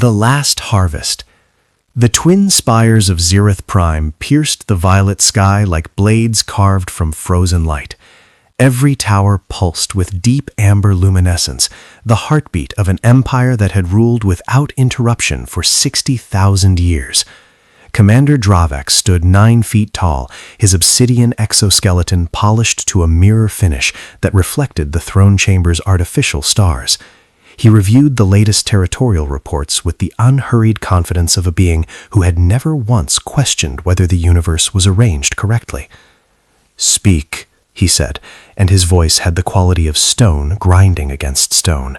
The Last Harvest. The twin spires of Zereth Prime pierced the violet sky like blades carved from frozen light. Every tower pulsed with deep amber luminescence, the heartbeat of an empire that had ruled without interruption for 60,000 years. Commander Dravak stood 9 feet tall, his obsidian exoskeleton polished to a mirror finish that reflected the throne chamber's artificial stars. He reviewed the latest territorial reports with the unhurried confidence of a being who had never once questioned whether the universe was arranged correctly. "Speak," he said, and his voice had the quality of stone grinding against stone.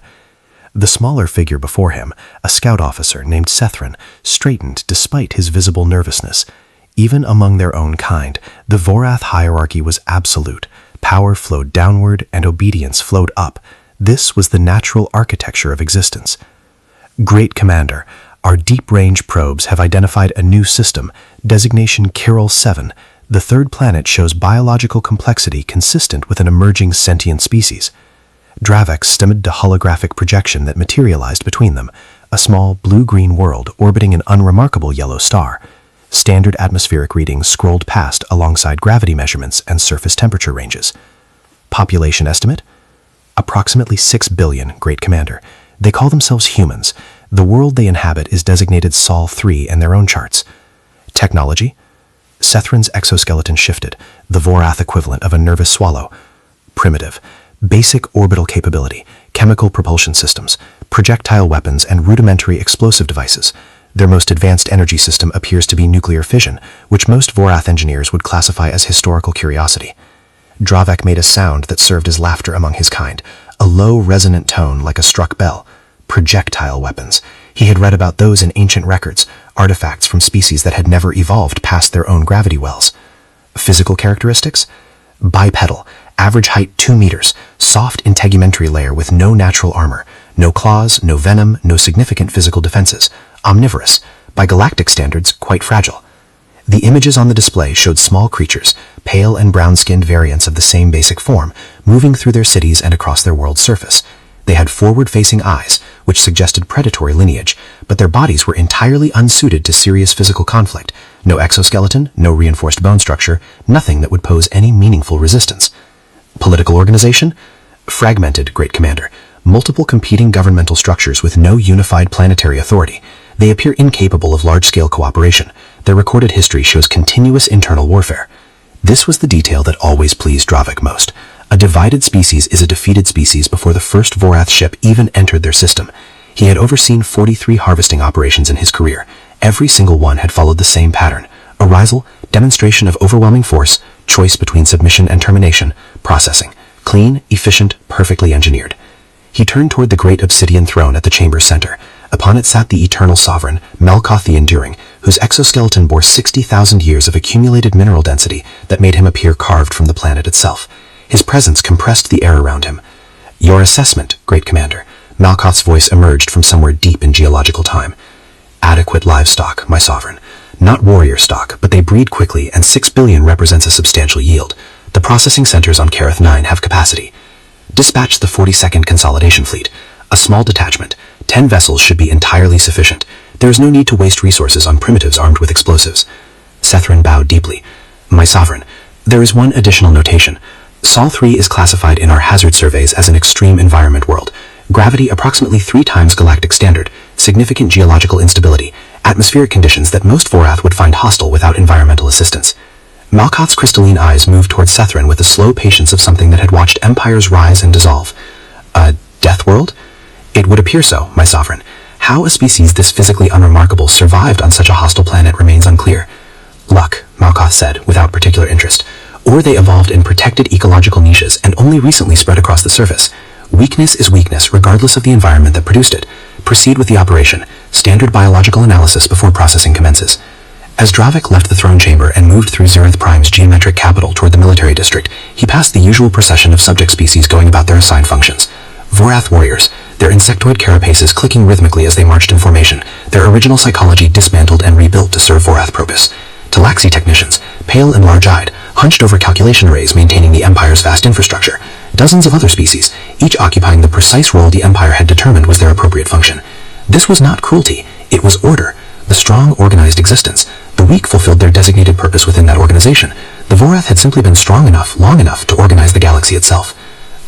The smaller figure before him, a scout officer named Sethran, straightened despite his visible nervousness. Even among their own kind, the Vorath hierarchy was absolute. Power flowed downward and obedience flowed up. This was the natural architecture of existence. "Great Commander, our deep-range probes have identified a new system, designation Kiral 7. The third planet shows biological complexity consistent with an emerging sentient species." Dravak stemmed the holographic projection that materialized between them, a small blue-green world orbiting an unremarkable yellow star. Standard atmospheric readings scrolled past alongside gravity measurements and surface temperature ranges. "Population estimate? Approximately 6 billion, Great Commander. They call themselves humans. The world they inhabit is designated Sol 3 in their own charts." "Technology?" Sethran's exoskeleton shifted, the Vorath equivalent of a nervous swallow. "Primitive. Basic orbital capability, chemical propulsion systems, projectile weapons, and rudimentary explosive devices. Their most advanced energy system appears to be nuclear fission, which most Vorath engineers would classify as historical curiosity." Dravak made a sound that served as laughter among his kind, a low, resonant tone like a struck bell. Projectile weapons. He had read about those in ancient records, artifacts from species that had never evolved past their own gravity wells. "Physical characteristics? Bipedal, average height 2 meters, soft integumentary layer with no natural armor, no claws, no venom, no significant physical defenses, omnivorous, by galactic standards quite fragile." The images on the display showed small creatures, pale and brown-skinned variants of the same basic form, moving through their cities and across their world's surface. They had forward-facing eyes, which suggested predatory lineage, but their bodies were entirely unsuited to serious physical conflict. No exoskeleton, no reinforced bone structure, nothing that would pose any meaningful resistance. "Political organization? Fragmented, Great Commander. Multiple competing governmental structures with no unified planetary authority. They appear incapable of large-scale cooperation. Their recorded history shows continuous internal warfare." This was the detail that always pleased Dravak most. A divided species is a defeated species before the first Vorath ship even entered their system. He had overseen 43 harvesting operations in his career. Every single one had followed the same pattern: arousal, demonstration of overwhelming force, choice between submission and termination, processing. Clean, efficient, perfectly engineered. He turned toward the great obsidian throne at the chamber's center. Upon it sat the eternal sovereign, Melkoth the Enduring, whose exoskeleton bore 60,000 years of accumulated mineral density that made him appear carved from the planet itself. His presence compressed the air around him. "Your assessment, Great Commander." Melkoth's voice emerged from somewhere deep in geological time. "Adequate livestock, my sovereign. Not warrior stock, but they breed quickly, and 6 billion represents a substantial yield. The processing centers on Kareth 9 have capacity. Dispatch the 42nd Consolidation Fleet. A small detachment. 10 vessels should be entirely sufficient. There is no need to waste resources on primitives armed with explosives." Sethran bowed deeply. "My sovereign, there is one additional notation. Sol 3 is classified in our hazard surveys as an extreme environment world. Gravity approximately 3 times galactic standard, significant geological instability, atmospheric conditions that most Vorath would find hostile without environmental assistance." Melkoth's crystalline eyes moved toward Sethran with the slow patience of something that had watched empires rise and dissolve. "A death world? It would appear so, my sovereign. How a species this physically unremarkable survived on such a hostile planet remains unclear." "Luck," Melkoth said, without particular interest. "Or they evolved in protected ecological niches and only recently spread across the surface. Weakness is weakness, regardless of the environment that produced it. Proceed with the operation. Standard biological analysis before processing commences." As Dravak left the throne chamber and moved through Zereth Prime's geometric capital toward the military district, he passed the usual procession of subject species going about their assigned functions. Vorath warriors, their insectoid carapaces clicking rhythmically as they marched in formation, their original psychology dismantled and rebuilt to serve Vorath purpose. Talaxi technicians, pale and large-eyed, hunched over calculation arrays maintaining the Empire's vast infrastructure. Dozens of other species, each occupying the precise role the Empire had determined was their appropriate function. This was not cruelty, It was order. The strong, organized existence. The weak fulfilled their designated purpose within that organization. The Vorath had simply been strong enough, long enough, to organize the galaxy itself.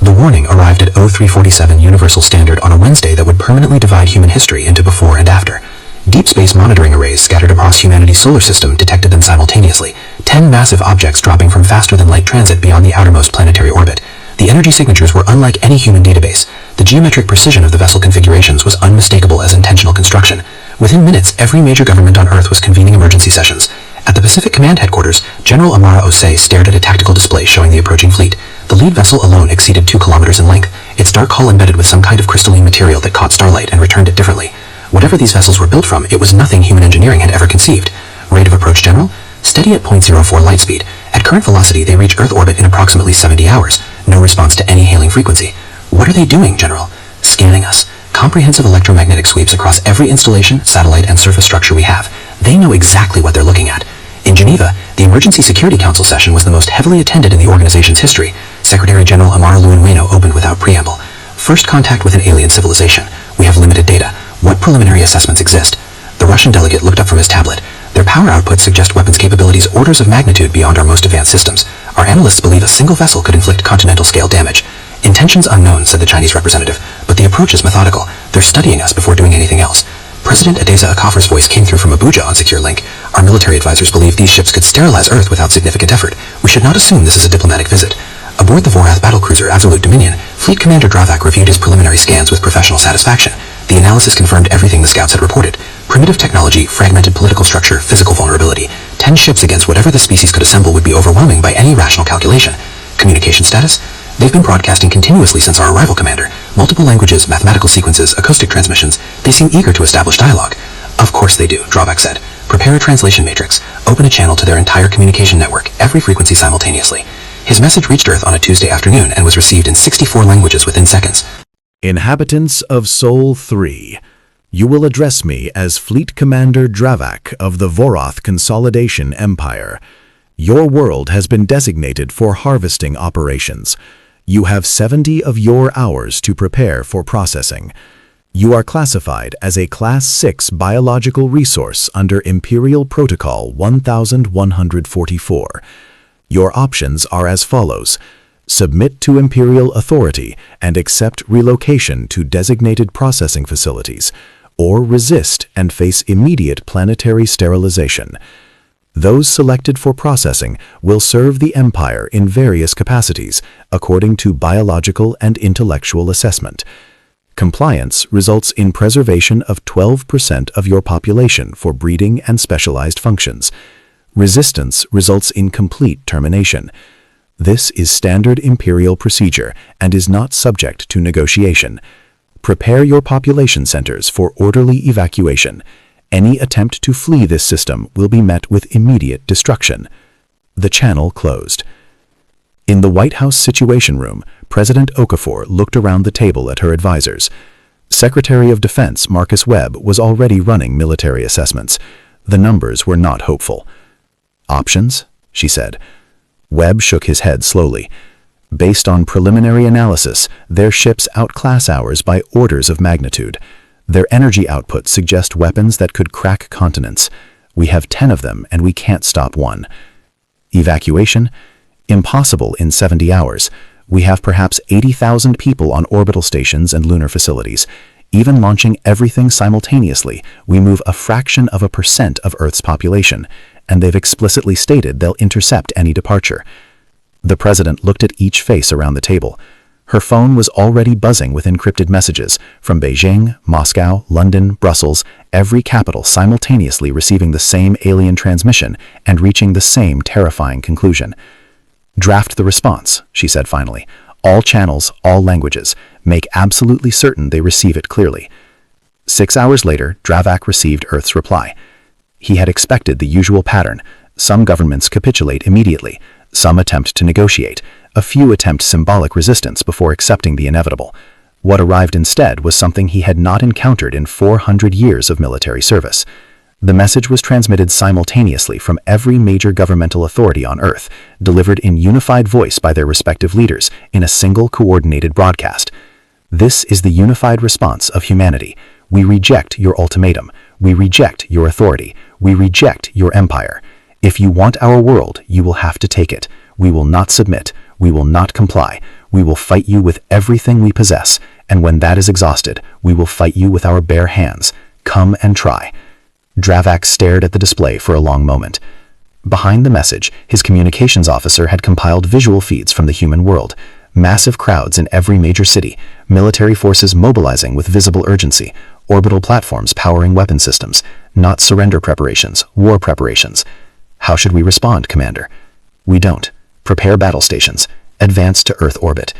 The warning arrived at 0347 Universal Standard on a Wednesday that would permanently divide human history into before and after. Deep space monitoring arrays scattered across humanity's solar system detected them simultaneously, 10 massive objects dropping from faster-than-light transit beyond the outermost planetary orbit. The energy signatures were unlike any human database. The geometric precision of the vessel configurations was unmistakable as intentional construction. Within minutes, every major government on Earth was convening emergency sessions. At the Pacific Command Headquarters, General Amara Osei stared at a tactical display showing the approaching fleet. The lead vessel alone exceeded 2 kilometers in length, its dark hull embedded with some kind of crystalline material that caught starlight and returned it differently. Whatever these vessels were built from, it was nothing human engineering had ever conceived. Rate of approach, General? Steady at 0.04 light speed. At current velocity, they reach Earth orbit in approximately 70 hours. No response to any hailing frequency. What are they doing, General? Scanning us. Comprehensive electromagnetic sweeps across every installation, satellite, and surface structure we have. They know exactly what they're looking at. In Geneva, the Emergency Security Council session was the most heavily attended in the organization's history. Secretary General Amar Luenweno opened without preamble. First contact with an alien civilization. We have limited data. What preliminary assessments exist? The Russian delegate looked up from his tablet. Their power output suggests weapons capabilities orders of magnitude beyond our most advanced systems. Our analysts believe a single vessel could inflict continental-scale damage. Intentions unknown, said the Chinese representative, but the approach is methodical. They're studying us before doing anything else. President Adeza Akafar's voice came through from Abuja on secure link. Our military advisors believe these ships could sterilize Earth without significant effort. We should not assume this is a diplomatic visit. Aboard the Vorath battlecruiser Valdrak Dominion, Fleet Commander Dravak reviewed his preliminary scans with professional satisfaction. The analysis confirmed everything the scouts had reported. Primitive technology, fragmented political structure, physical vulnerability. 10 ships against whatever the species could assemble would be overwhelming by any rational calculation. Communication status? They've been broadcasting continuously since our arrival, Commander. Multiple languages, mathematical sequences, acoustic transmissions. They seem eager to establish dialogue. Of course they do, Dravak said. Prepare a translation matrix. Open a channel to their entire communication network, every frequency simultaneously. His message reached Earth on a Tuesday afternoon and was received in 64 languages within seconds. Inhabitants of Sol 3, you will address me as Fleet Commander Dravak of the Vorath Consolidation Empire. Your world has been designated for harvesting operations. You have 70 of your hours to prepare for processing. You are classified as a Class 6 biological resource under Imperial Protocol 1144. Your options are as follows. Submit to Imperial authority and accept relocation to designated processing facilities, or resist and face immediate planetary sterilization. Those selected for processing will serve the Empire in various capacities, according to biological and intellectual assessment. Compliance results in preservation of 12% of your population for breeding and specialized functions. Resistance results in complete termination. This is standard Imperial procedure and is not subject to negotiation. Prepare your population centers for orderly evacuation. Any attempt to flee this system will be met with immediate destruction. The channel closed. In the White House Situation Room, President Okafor looked around the table at her advisors. Secretary of Defense Marcus Webb was already running military assessments. The numbers were not hopeful. Options? She said. Webb shook his head slowly. Based on preliminary analysis, their ships outclass ours by orders of magnitude. Their energy output suggests weapons that could crack continents. We have 10 of them, and we can't stop one. Evacuation? Impossible in 70 hours. We have perhaps 80,000 people on orbital stations and lunar facilities. Even launching everything simultaneously, we move a fraction of a % of Earth's population, and they've explicitly stated they'll intercept any departure. The president looked at each face around the table. Her phone was already buzzing with encrypted messages from Beijing, Moscow, London, Brussels, every capital simultaneously receiving the same alien transmission and reaching the same terrifying conclusion. Draft the response, she said finally. All channels, all languages. Make absolutely certain they receive it clearly. 6 hours later, Dravak received Earth's reply. He had expected the usual pattern. Some governments capitulate immediately. Some attempt to negotiate. A few attempt symbolic resistance before accepting the inevitable. What arrived instead was something he had not encountered in 400 years of military service. The message was transmitted simultaneously from every major governmental authority on Earth, delivered in unified voice by their respective leaders in a single coordinated broadcast. This is the unified response of humanity. We reject your ultimatum. We reject your authority. We reject your empire. If you want our world, you will have to take it. We will not submit. We will not comply. We will fight you with everything we possess, and when that is exhausted, we will fight you with our bare hands. Come and try." Dravak stared at the display for a long moment. Behind the message, his communications officer had compiled visual feeds from the human world. Massive crowds in every major city, military forces mobilizing with visible urgency, orbital platforms powering weapon systems, not surrender preparations, war preparations. "How should we respond, Commander?" "We don't. Prepare battle stations. Advance to Earth orbit."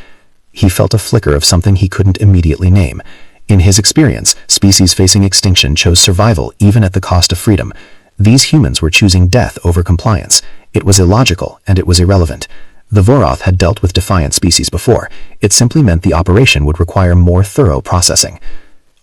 He felt a flicker of something he couldn't immediately name. In his experience, species facing extinction chose survival even at the cost of freedom. These humans were choosing death over compliance. It was illogical, and it was irrelevant. The Voroth had dealt with defiant species before. It simply meant the operation would require more thorough processing.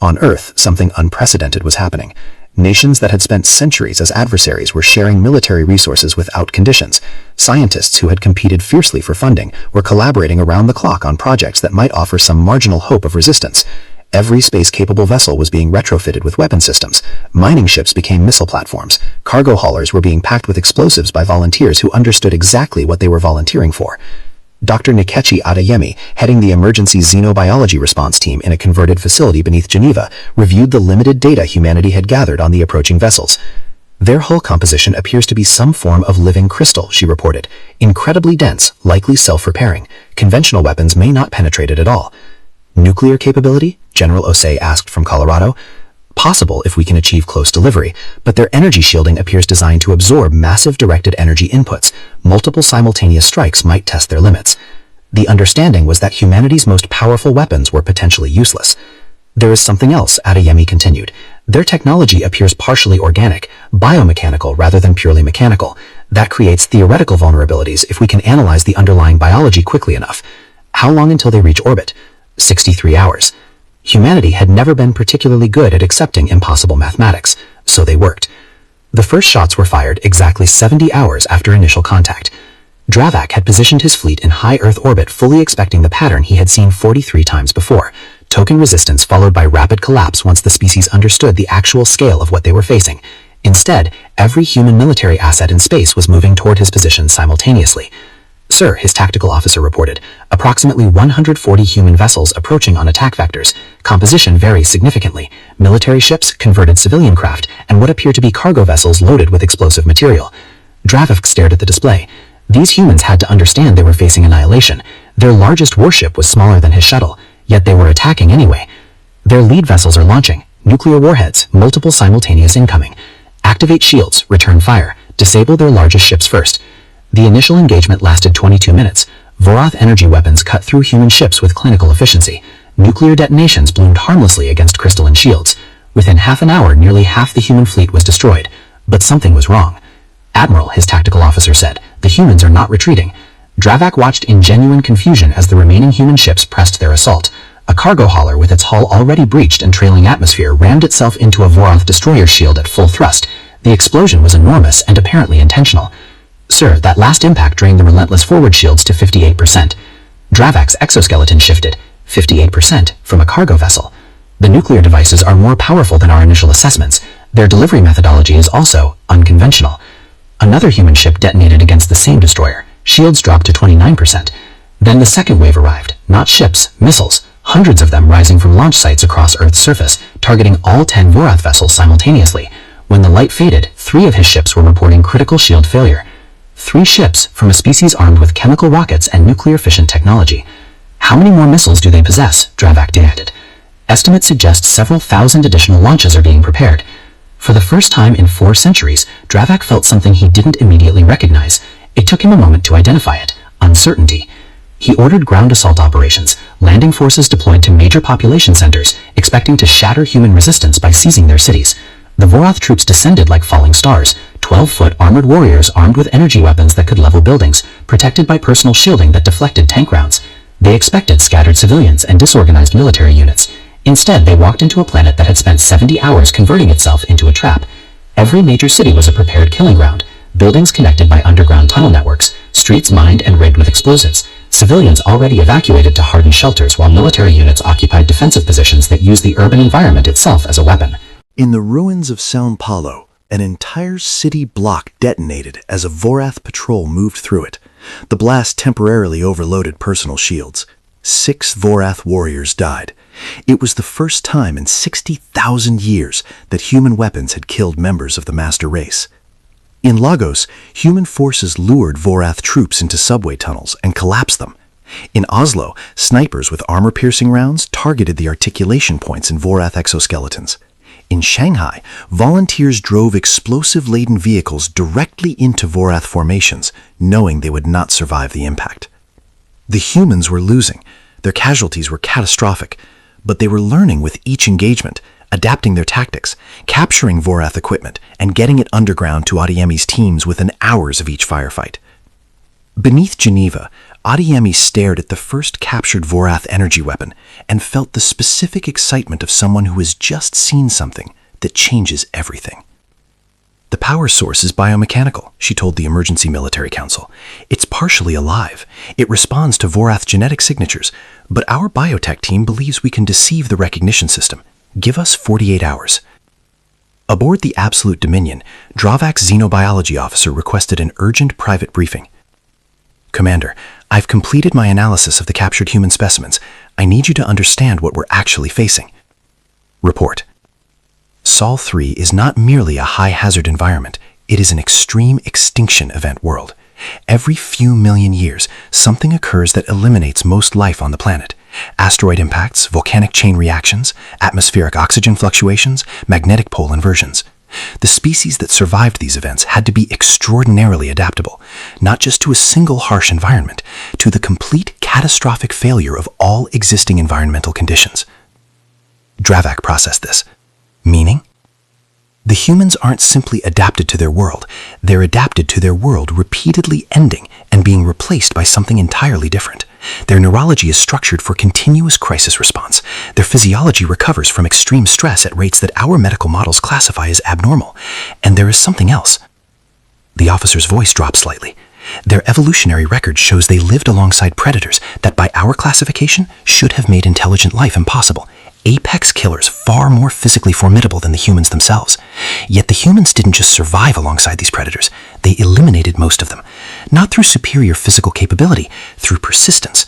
On Earth, something unprecedented was happening. Nations that had spent centuries as adversaries were sharing military resources without conditions. Scientists who had competed fiercely for funding were collaborating around the clock on projects that might offer some marginal hope of resistance. Every space-capable vessel was being retrofitted with weapon systems. Mining ships became missile platforms. Cargo haulers were being packed with explosives by volunteers who understood exactly what they were volunteering for. Dr. Nikechi Adeyemi, heading the emergency xenobiology response team in a converted facility beneath Geneva, reviewed the limited data humanity had gathered on the approaching vessels. "Their hull composition appears to be some form of living crystal," she reported. "Incredibly dense, likely self-repairing. Conventional weapons may not penetrate it at all." "Nuclear capability?" General Osei asked from Colorado. "Possible if we can achieve close delivery, but their energy shielding appears designed to absorb massive directed energy inputs. Multiple simultaneous strikes might test their limits." The understanding was that humanity's most powerful weapons were potentially useless. "There is something else," Adeyemi continued. "Their technology appears partially organic, biomechanical rather than purely mechanical. That creates theoretical vulnerabilities if we can analyze the underlying biology quickly enough." "How long until they reach orbit?" 63 hours. Humanity had never been particularly good at accepting impossible mathematics, so they worked. The first shots were fired exactly 70 hours after initial contact. Dravak had positioned his fleet in high Earth orbit, fully expecting the pattern he had seen 43 times before. Token resistance followed by rapid collapse once the species understood the actual scale of what they were facing. Instead, every human military asset in space was moving toward his position simultaneously. "Sir," his tactical officer reported, "approximately 140 human vessels approaching on attack vectors. Composition varies significantly. Military ships, converted civilian craft, and what appear to be cargo vessels loaded with explosive material." Dravak stared at the display. These humans had to understand they were facing annihilation. Their largest warship was smaller than his shuttle, yet they were attacking anyway. "Their lead vessels are launching. Nuclear warheads, multiple simultaneous incoming. Activate shields, return fire, disable their largest ships first." The initial engagement lasted 22 minutes. Voroth energy weapons cut through human ships with clinical efficiency. Nuclear detonations bloomed harmlessly against crystalline shields. Within half an hour, nearly half the human fleet was destroyed. But something was wrong. "Admiral," his tactical officer said, "the humans are not retreating." Dravak watched in genuine confusion as the remaining human ships pressed their assault. A cargo hauler with its hull already breached and trailing atmosphere rammed itself into a Voroth destroyer shield at full thrust. The explosion was enormous and apparently intentional. "Sir, that last impact drained the relentless forward shields to 58%. Dravak's exoskeleton shifted. 58% from a cargo vessel. "The nuclear devices are more powerful than our initial assessments. Their delivery methodology is also unconventional." Another human ship detonated against the same destroyer. Shields dropped to 29%. Then the second wave arrived. Not ships, missiles. Hundreds of them rising from launch sites across Earth's surface, targeting all 10 Voroth vessels simultaneously. When the light faded, 3 of his ships were reporting critical shield failure. 3 ships from a species armed with chemical rockets and nuclear-fission technology. "How many more missiles do they possess?" Dravak demanded. Estimates suggest several thousand additional launches are being prepared. For the first time in 4 centuries, Dravak felt something he didn't immediately recognize. It took him a moment to identify it: uncertainty. He ordered ground assault operations, landing forces deployed to major population centers, expecting to shatter human resistance by seizing their cities. The Voroth troops descended like falling stars, 12-foot armored warriors armed with energy weapons that could level buildings, protected by personal shielding that deflected tank rounds. They expected scattered civilians and disorganized military units. Instead, they walked into a planet that had spent 70 hours converting itself into a trap. Every major city was a prepared killing ground, buildings connected by underground tunnel networks, streets mined and rigged with explosives, civilians already evacuated to hardened shelters while military units occupied defensive positions that used the urban environment itself as a weapon. In the ruins of São Paulo, an entire city block detonated as a Vorath patrol moved through it. The blast temporarily overloaded personal shields. 6 Vorath warriors died. It was the first time in 60,000 years that human weapons had killed members of the master race. In Lagos, human forces lured Vorath troops into subway tunnels and collapsed them. In Oslo, snipers with armor-piercing rounds targeted the articulation points in Vorath exoskeletons. In Shanghai, volunteers drove explosive-laden vehicles directly into Vorath formations, knowing they would not survive the impact. The humans were losing. Their casualties were catastrophic, but they were learning with each engagement, adapting their tactics, capturing Vorath equipment, and getting it underground to Adeyemi's teams within hours of each firefight. Beneath Geneva, Adeyemi stared at the first captured Vorath energy weapon and felt the specific excitement of someone who has just seen something that changes everything. The power source is biomechanical, she told the Emergency Military Council. It's partially alive. It responds to Vorath genetic signatures, but our biotech team believes we can deceive the recognition system. Give us 48 hours. Aboard the Absolute Dominion, Dravak's xenobiology officer requested an urgent private briefing. Commander, I've completed my analysis of the captured human specimens. I need you to understand what we're actually facing. Report. Sol 3 is not merely a high-hazard environment. It is an extreme extinction event world. Every few million years, something occurs that eliminates most life on the planet. Asteroid impacts, volcanic chain reactions, atmospheric oxygen fluctuations, magnetic pole inversions. The species that survived these events had to be extraordinarily adaptable, not just to a single harsh environment, to the complete catastrophic failure of all existing environmental conditions. Dravak processed this. Meaning? The humans aren't simply adapted to their world, they're adapted to their world repeatedly ending and being replaced by something entirely different. Their neurology is structured for continuous crisis response. Their physiology recovers from extreme stress at rates that our medical models classify as abnormal. And there is something else. The officer's voice dropped slightly. Their evolutionary record shows they lived alongside predators that by our classification should have made intelligent life impossible. Apex killers far more physically formidable than the humans themselves. Yet the humans didn't just survive alongside these predators, they eliminated most of them. Not through superior physical capability, through persistence.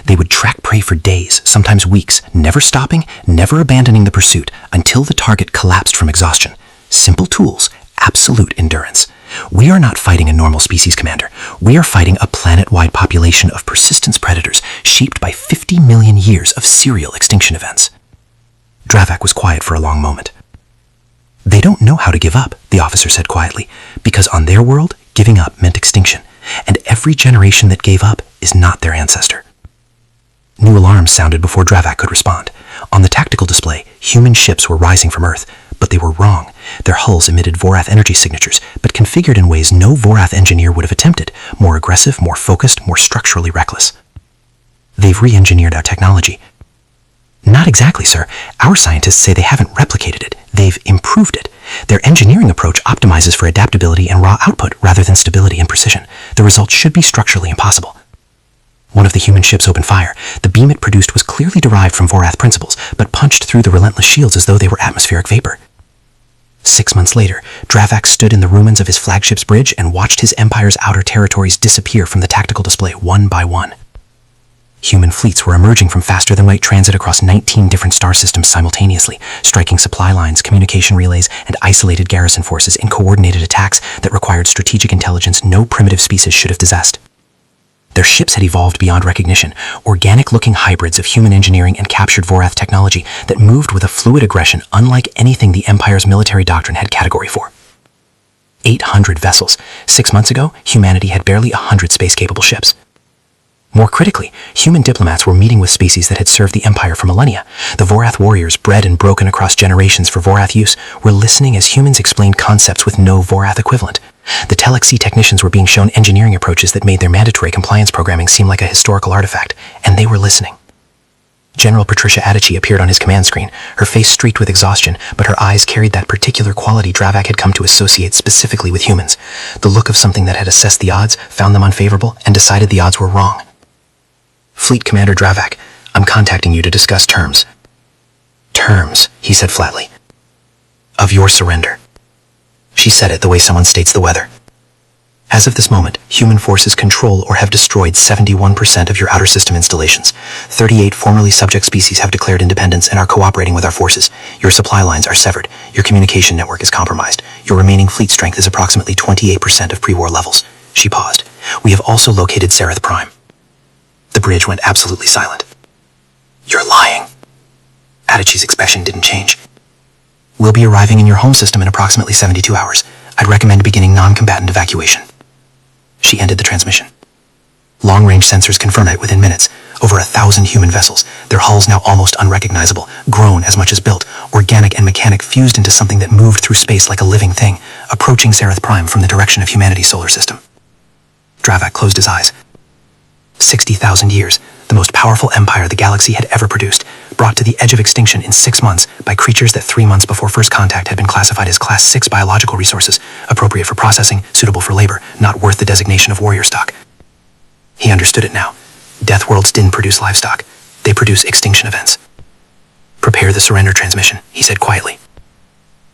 They would track prey for days, sometimes weeks, never stopping, never abandoning the pursuit, until the target collapsed from exhaustion. Simple tools, absolute endurance. We are not fighting a normal species, Commander. We are fighting a planet-wide population of persistence predators shaped by 50 million years of serial extinction events. Dravak was quiet for a long moment. They don't know how to give up, the officer said quietly, because on their world, giving up meant extinction, and every generation that gave up is not their ancestor. New alarms sounded before Dravak could respond. On the tactical display, human ships were rising from Earth, but they were wrong. Their hulls emitted Vorath energy signatures, but configured in ways no Vorath engineer would have attempted, more aggressive, more focused, more structurally reckless. They've re-engineered our technology. Not exactly, sir. Our scientists say they haven't replicated it. They've improved it. Their engineering approach optimizes for adaptability and raw output rather than stability and precision. The results should be structurally impossible. One of the human ships opened fire. The beam it produced was clearly derived from Vorath principles, but punched through the relentless shields as though they were atmospheric vapor. 6 months later, Dravak stood in the ruins of his flagship's bridge and watched his empire's outer territories disappear from the tactical display one by one. Human fleets were emerging from faster-than-light transit across 19 different star systems simultaneously, striking supply lines, communication relays, and isolated garrison forces in coordinated attacks that required strategic intelligence no primitive species should have possessed. Their ships had evolved beyond recognition, organic-looking hybrids of human engineering and captured Vorath technology that moved with a fluid aggression unlike anything the Empire's military doctrine had category for. 800 vessels. 6 months ago, humanity had barely 100 space-capable ships. More critically, human diplomats were meeting with species that had served the Empire for millennia. The Vorath warriors, bred and broken across generations for Vorath use, were listening as humans explained concepts with no Vorath equivalent. The Telexi technicians were being shown engineering approaches that made their mandatory compliance programming seem like a historical artifact, and they were listening. General Patricia Adichie appeared on his command screen, her face streaked with exhaustion, but her eyes carried that particular quality Dravak had come to associate specifically with humans. The look of something that had assessed the odds, found them unfavorable, and decided the odds were wrong. Fleet Commander Dravak, I'm contacting you to discuss terms. Terms, he said flatly. of your surrender. She said it the way someone states the weather. As of this moment, human forces control or have destroyed 71% of your outer system installations. 38 formerly subject species have declared independence and are cooperating with our forces. Your supply lines are severed. Your communication network is compromised. Your remaining fleet strength is approximately 28% of pre-war levels. She paused. We have also located Zereth Prime. The bridge went absolutely silent. You're lying. Adichie's expression didn't change. We'll be arriving in your home system in approximately 72 hours. I'd recommend beginning non-combatant evacuation. She ended the transmission. Long-range sensors confirmed it within minutes. Over 1,000 human vessels, their hulls now almost unrecognizable, grown as much as built, organic and mechanic fused into something that moved through space like a living thing, approaching Zereth Prime from the direction of humanity's solar system. Dravak closed his eyes. 60,000 years, the most powerful empire the galaxy had ever produced, brought to the edge of extinction in 6 months by creatures that 3 months before first contact had been classified as Class 6 biological resources, appropriate for processing, suitable for labor, not worth the designation of warrior stock. He understood it now. Death worlds didn't produce livestock. They produce extinction events. Prepare the surrender transmission, he said quietly.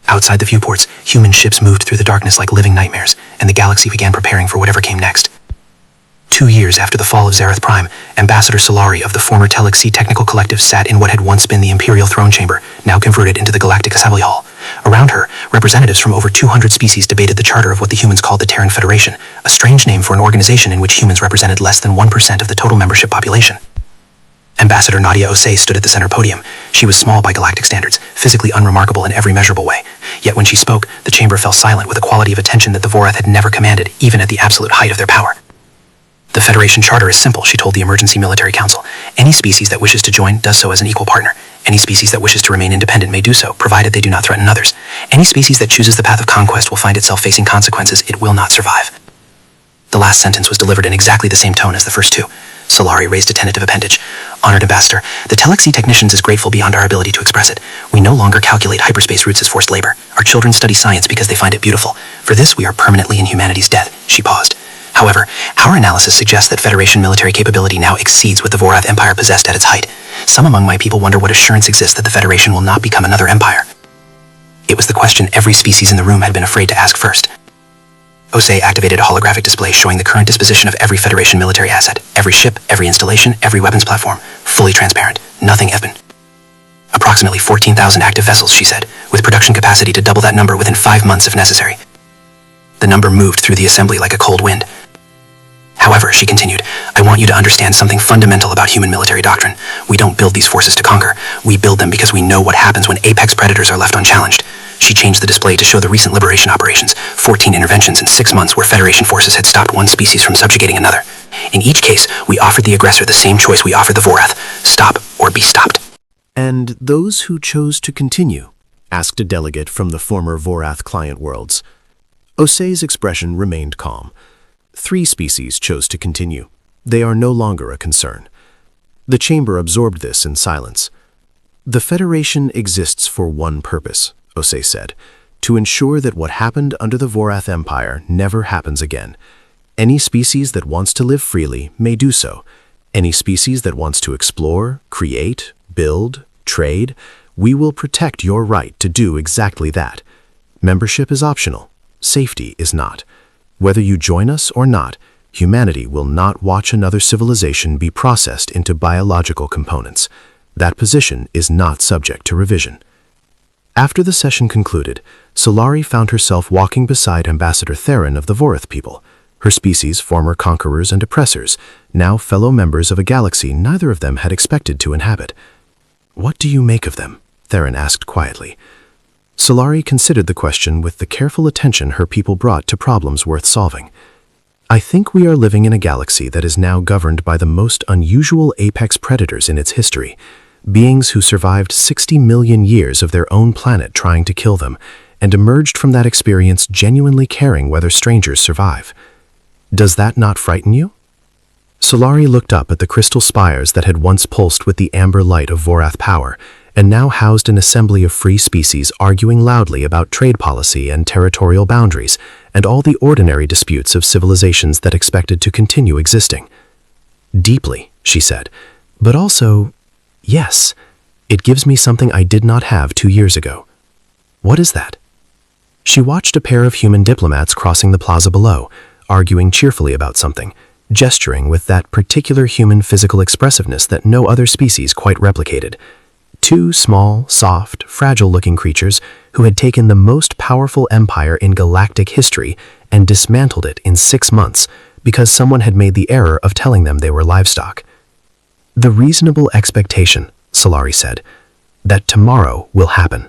Outside the viewports, human ships moved through the darkness like living nightmares, and the galaxy began preparing for whatever came next. 2 years after the fall of Zereth Prime, Ambassador Solari of the former Telexi Technical Collective sat in what had once been the Imperial Throne Chamber, now converted into the Galactic Assembly Hall. Around her, representatives from over 200 species debated the charter of what the humans called the Terran Federation, a strange name for an organization in which humans represented less than 1% of the total membership population. Ambassador Nadia Osei stood at the center podium. She was small by galactic standards, physically unremarkable in every measurable way. Yet when she spoke, the chamber fell silent with a quality of attention that the Vorath had never commanded, even at the absolute height of their power. The Federation Charter is simple, she told the Emergency Military Council. Any species that wishes to join does so as an equal partner. Any species that wishes to remain independent may do so, provided they do not threaten others. Any species that chooses the path of conquest will find itself facing consequences it will not survive. The last sentence was delivered in exactly the same tone as the first two. Solari raised a tentative appendage. Honored Ambassador, the Telexi technicians is grateful beyond our ability to express it. We no longer calculate hyperspace routes as forced labor. Our children study science because they find it beautiful. For this, we are permanently in humanity's death. She paused. However, our analysis suggests that Federation military capability now exceeds what the Vorath Empire possessed at its height. Some among my people wonder what assurance exists that the Federation will not become another empire. It was the question every species in the room had been afraid to ask first. Osei activated a holographic display showing the current disposition of every Federation military asset, every ship, every installation, every weapons platform, fully transparent, nothing even. Approximately 14,000 active vessels, she said, with production capacity to double that number within 5 months if necessary. The number moved through the assembly like a cold wind. However, she continued, I want you to understand something fundamental about human military doctrine. We don't build these forces to conquer. We build them because we know what happens when apex predators are left unchallenged. She changed the display to show the recent liberation operations, 14 interventions in 6 months where Federation forces had stopped one species from subjugating another. In each case, we offered the aggressor the same choice we offered the Vorath, stop or be stopped. And those who chose to continue? Asked a delegate from the former Vorath client worlds. Osei's expression remained calm. 3 species chose to continue. They are no longer a concern. The chamber absorbed this in silence. The Federation exists for one purpose, Osei said, to ensure that what happened under the Vorath Empire never happens again. Any species that wants to live freely may do so. Any species that wants to explore, create, build, trade, we will protect your right to do exactly that. Membership is optional. Safety is not. Whether you join us or not, humanity will not watch another civilization be processed into biological components. That position is not subject to revision. After the session concluded, Solari found herself walking beside Ambassador Theron of the Vorath people, her species' former conquerors and oppressors, now fellow members of a galaxy neither of them had expected to inhabit. What do you make of them? Theron asked quietly. Solari considered the question with the careful attention her people brought to problems worth solving. I think we are living in a galaxy that is now governed by the most unusual apex predators in its history, beings who survived 60 million years of their own planet trying to kill them, and emerged from that experience genuinely caring whether strangers survive. Does that not frighten you? Solari looked up at the crystal spires that had once pulsed with the amber light of Vorath power, and now housed an assembly of free species arguing loudly about trade policy and territorial boundaries, and all the ordinary disputes of civilizations that expected to continue existing. Deeply, she said, but also, yes, it gives me something I did not have 2 years ago. What is that? She watched a pair of human diplomats crossing the plaza below, arguing cheerfully about something, gesturing with that particular human physical expressiveness that no other species quite replicated. Two small, soft, fragile-looking creatures who had taken the most powerful empire in galactic history and dismantled it in 6 months because someone had made the error of telling them they were livestock. "The reasonable expectation," Solari said, "that tomorrow will happen."